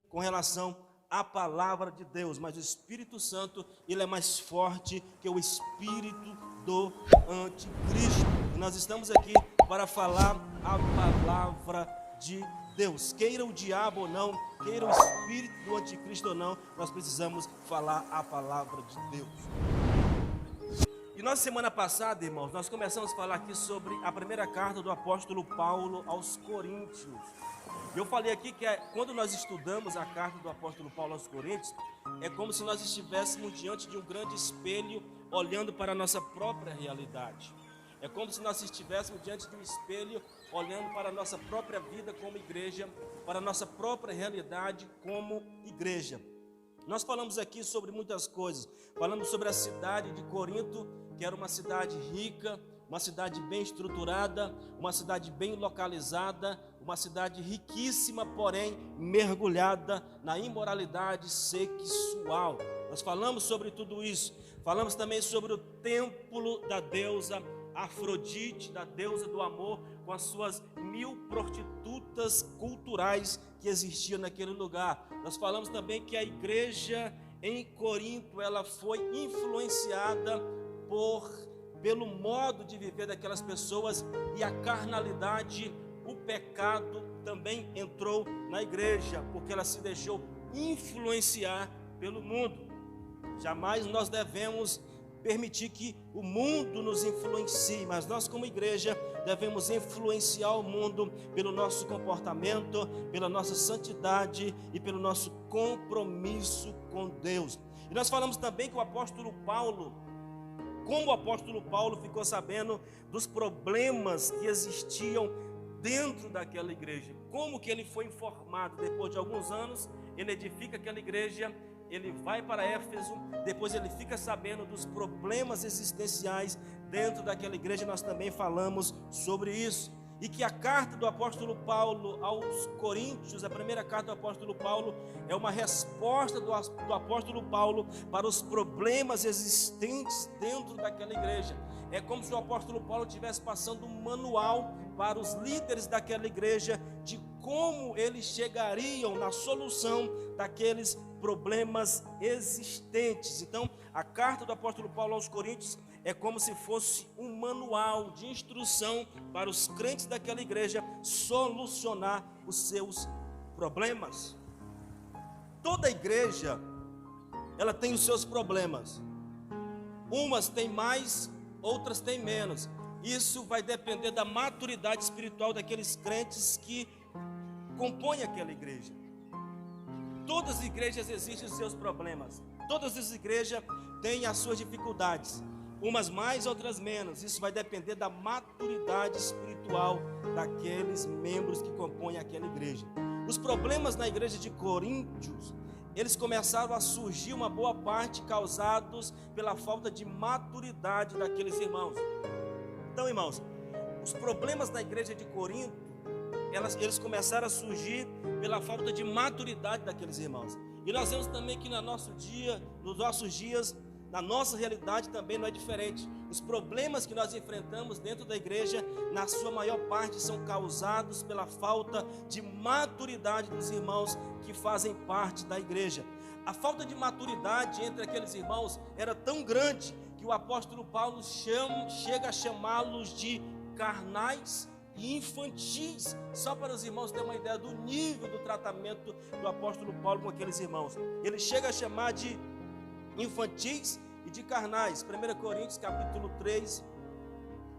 com relação à palavra de Deus, mas o Espírito Santo, ele é mais forte que o espírito do anticristo. E nós estamos aqui para falar a palavra de Deus. Queira o diabo ou não, queira o espírito do anticristo ou não, nós precisamos falar a palavra de Deus. E nós, semana passada, irmãos, nós começamos a falar aqui sobre a primeira carta do apóstolo Paulo aos Coríntios. Eu falei aqui que quando nós estudamos a carta do apóstolo Paulo aos Coríntios, é como se nós estivéssemos diante de um grande espelho, olhando para a nossa própria realidade. É como se nós estivéssemos diante de um espelho, olhando para a nossa própria vida como igreja, para a nossa própria realidade como igreja. Nós falamos aqui sobre muitas coisas. Falamos sobre a cidade de Corinto, que era uma cidade rica, uma cidade bem estruturada, uma cidade bem localizada, uma cidade riquíssima, porém mergulhada na imoralidade sexual. Nós falamos sobre tudo isso. Falamos também sobre o templo da deusa Afrodite, da deusa do amor, com as suas 1000 prostitutas culturais que existiam naquele lugar. Nós falamos também que a igreja em Corinto, ela foi influenciada pelo modo de viver daquelas pessoas, e a carnalidade, o pecado também entrou na igreja, porque ela se deixou influenciar pelo mundo. Jamais nós devemos permitir que o mundo nos influencie, mas nós como igreja devemos influenciar o mundo pelo nosso comportamento, pela nossa santidade e pelo nosso compromisso com Deus. E nós falamos também que o apóstolo Paulo, como o apóstolo Paulo ficou sabendo dos problemas que existiam dentro daquela igreja, como que ele foi informado. Depois de alguns anos, ele edifica aquela igreja, ele vai para Éfeso, depois ele fica sabendo dos problemas existenciais dentro daquela igreja. Nós também falamos sobre isso. E que a carta do apóstolo Paulo aos Coríntios, a primeira carta do apóstolo Paulo, é uma resposta do apóstolo Paulo para os problemas existentes dentro daquela igreja. É como se o apóstolo Paulo estivesse passando um manual para os líderes daquela igreja de como eles chegariam na solução daqueles problemas existentes. Então, a carta do apóstolo Paulo aos Coríntios é como se fosse um manual de instrução para os crentes daquela igreja solucionar os seus problemas. Toda igreja, ela tem os seus problemas. Umas têm mais, outras têm menos. Isso vai depender da maturidade espiritual daqueles crentes que compõem aquela igreja. Todas as igrejas existem os seus problemas. Todas as igrejas têm as suas dificuldades. Umas mais, outras menos. Isso vai depender da maturidade espiritual daqueles membros que compõem aquela igreja. Os problemas na igreja de Coríntios, eles começaram a surgir, uma boa parte causados pela falta de maturidade daqueles irmãos. Então, irmãos, os problemas na igreja de Corinto, eles começaram a surgir pela falta de maturidade daqueles irmãos. E nós vemos também que nos nossos dias, na nossa realidade também não é diferente. Os problemas que nós enfrentamos dentro da igreja, na sua maior parte, são causados pela falta de maturidade dos irmãos que fazem parte da igreja. A falta de maturidade entre aqueles irmãos era tão grande que o apóstolo Paulo chega a chamá-los de carnais e infantis, só para os irmãos terem uma ideia do nível do tratamento do apóstolo Paulo com aqueles irmãos. Ele chega a chamar de infantis e de carnais. 1 Coríntios capítulo 3,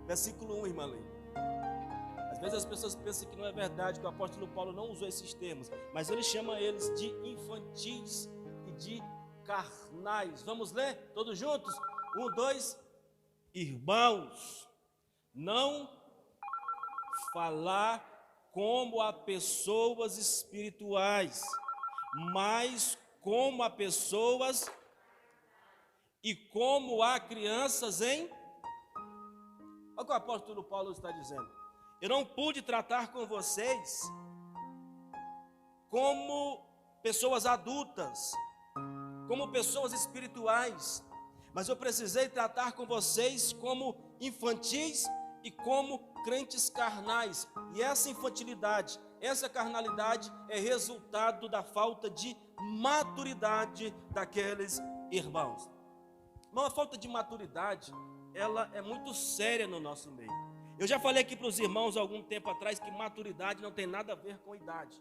versículo 1, irmã Lei. Às vezes as pessoas pensam que não é verdade, que o apóstolo Paulo não usou esses termos, mas ele chama eles de infantis e de carnais. Vamos ler todos juntos? 1, 2. Irmãos, não falar como a pessoas espirituais, mas como a pessoas e como a crianças em... Olha o que o apóstolo Paulo está dizendo. Eu não pude tratar com vocês como pessoas adultas, como pessoas espirituais, mas eu precisei tratar com vocês como infantis e como crentes carnais. E essa infantilidade, essa carnalidade é resultado da falta de maturidade daqueles irmãos. Irmão, a falta de maturidade, ela é muito séria no nosso meio. Eu já falei aqui para os irmãos há algum tempo atrás que maturidade não tem nada a ver com idade.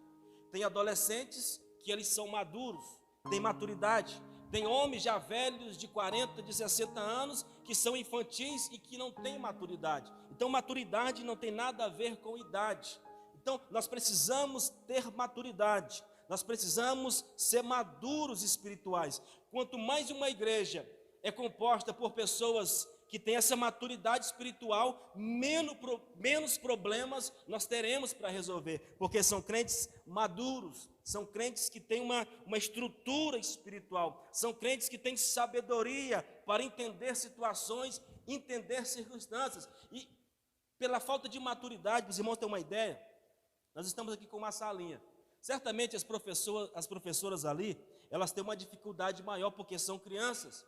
Tem adolescentes que eles são maduros, têm maturidade. Tem homens já velhos de 40, de 60 anos que são infantis e que não têm maturidade. Então maturidade não tem nada a ver com idade. Então nós precisamos ter maturidade. Nós precisamos ser maduros espirituais. Quanto mais uma igreja é composta por pessoas que têm essa maturidade espiritual, menos problemas nós teremos para resolver, porque são crentes maduros, são crentes que têm uma estrutura espiritual, são crentes que têm sabedoria para entender situações, entender circunstâncias. E pela falta de maturidade, os irmãos têm uma ideia, nós estamos aqui com uma salinha. Certamente as professoras ali, elas têm uma dificuldade maior, porque são crianças,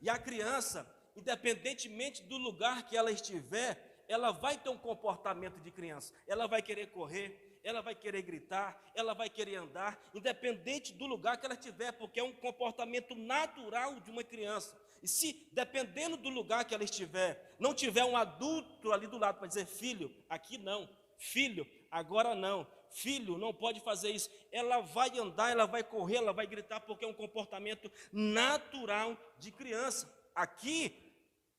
e a criança, independentemente do lugar que ela estiver, ela vai ter um comportamento de criança, ela vai querer correr, ela vai querer gritar, ela vai querer andar, independente do lugar que ela estiver, porque é um comportamento natural de uma criança. E se, dependendo do lugar que ela estiver, não tiver um adulto ali do lado para dizer, filho, aqui não, filho, agora não, filho, não pode fazer isso, ela vai andar, ela vai correr, ela vai gritar, porque é um comportamento natural de criança. Aqui,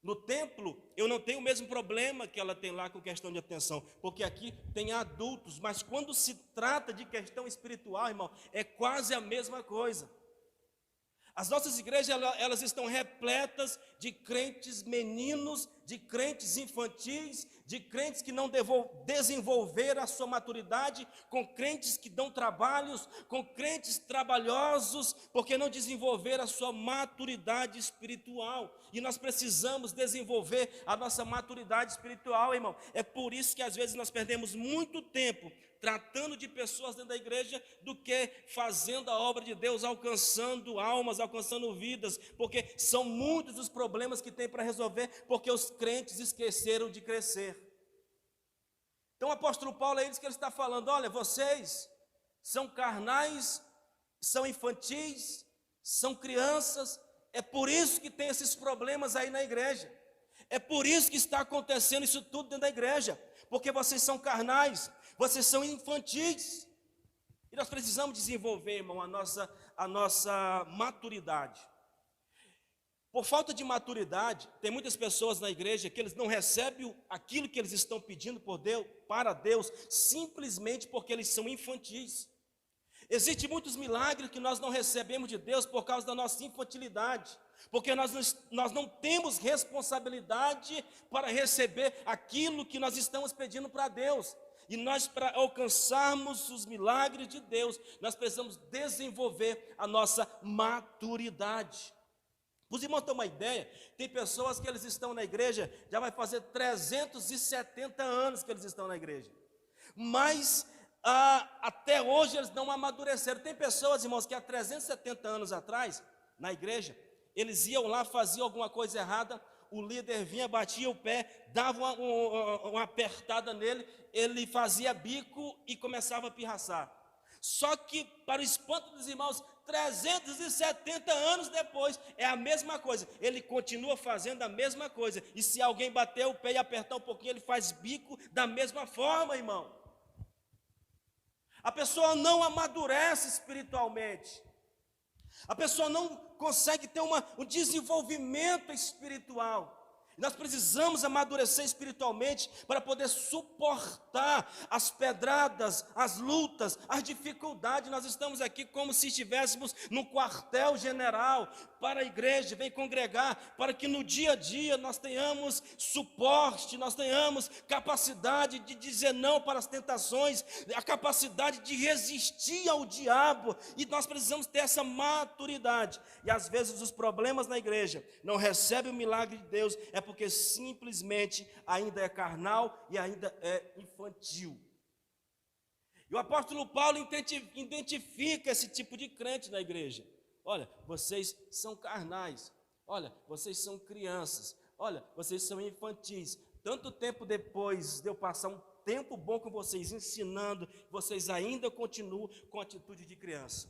no templo, eu não tenho o mesmo problema que ela tem lá com questão de atenção, porque aqui tem adultos, mas quando se trata de questão espiritual, irmão, é quase a mesma coisa. As nossas igrejas, elas estão repletas de crentes meninos, de crentes infantis, de crentes que não desenvolveram a sua maturidade, com crentes que dão trabalhos, com crentes trabalhosos, porque não desenvolveram a sua maturidade espiritual. E nós precisamos desenvolver a nossa maturidade espiritual, irmão. É por isso que às vezes nós perdemos muito tempo tratando de pessoas dentro da igreja do que fazendo a obra de Deus, alcançando almas, alcançando vidas, porque são muitos os problemas que tem para resolver, porque os crentes esqueceram de crescer. Então o apóstolo Paulo é isso que ele está falando, olha, vocês são carnais, são infantis, são crianças, é por isso que tem esses problemas aí na igreja, é por isso que está acontecendo isso tudo dentro da igreja, porque vocês são carnais, vocês são infantis, e nós precisamos desenvolver, irmão, a nossa maturidade. Por falta de maturidade, tem muitas pessoas na igreja que eles não recebem aquilo que eles estão pedindo para Deus, simplesmente porque eles são infantis. Existem muitos milagres que nós não recebemos de Deus por causa da nossa infantilidade, porque nós não temos responsabilidade para receber aquilo que nós estamos pedindo para Deus. E nós, para alcançarmos os milagres de Deus, nós precisamos desenvolver a nossa maturidade. Os irmãos têm uma ideia, tem pessoas que eles estão na igreja, já vai fazer 370 anos que eles estão na igreja, mas até hoje eles não amadureceram. Tem pessoas, irmãos, que há 370 anos atrás, na igreja, eles iam lá, faziam alguma coisa errada, o líder vinha, batia o pé, dava uma apertada nele, ele fazia bico e começava a pirraçar. Só que, para o espanto dos irmãos, 370 anos depois, é a mesma coisa, ele continua fazendo a mesma coisa, e se alguém bater o pé e apertar um pouquinho, ele faz bico da mesma forma, irmão. A pessoa não amadurece espiritualmente, a pessoa não consegue ter um desenvolvimento espiritual. Nós precisamos amadurecer espiritualmente para poder suportar as pedradas, as lutas, as dificuldades. Nós estamos aqui como se estivéssemos no quartel-general para a igreja, vem congregar, para que no dia a dia nós tenhamos suporte, nós tenhamos capacidade de dizer não para as tentações, a capacidade de resistir ao diabo, e nós precisamos ter essa maturidade. E às vezes os problemas na igreja não recebem o milagre de Deus, é porque simplesmente ainda é carnal e ainda é infantil. E o apóstolo Paulo identifica esse tipo de crente na igreja. Olha, vocês são carnais, olha, vocês são crianças, olha, vocês são infantis. Tanto tempo depois de eu passar um tempo bom com vocês, ensinando, vocês ainda continuam com atitude de criança.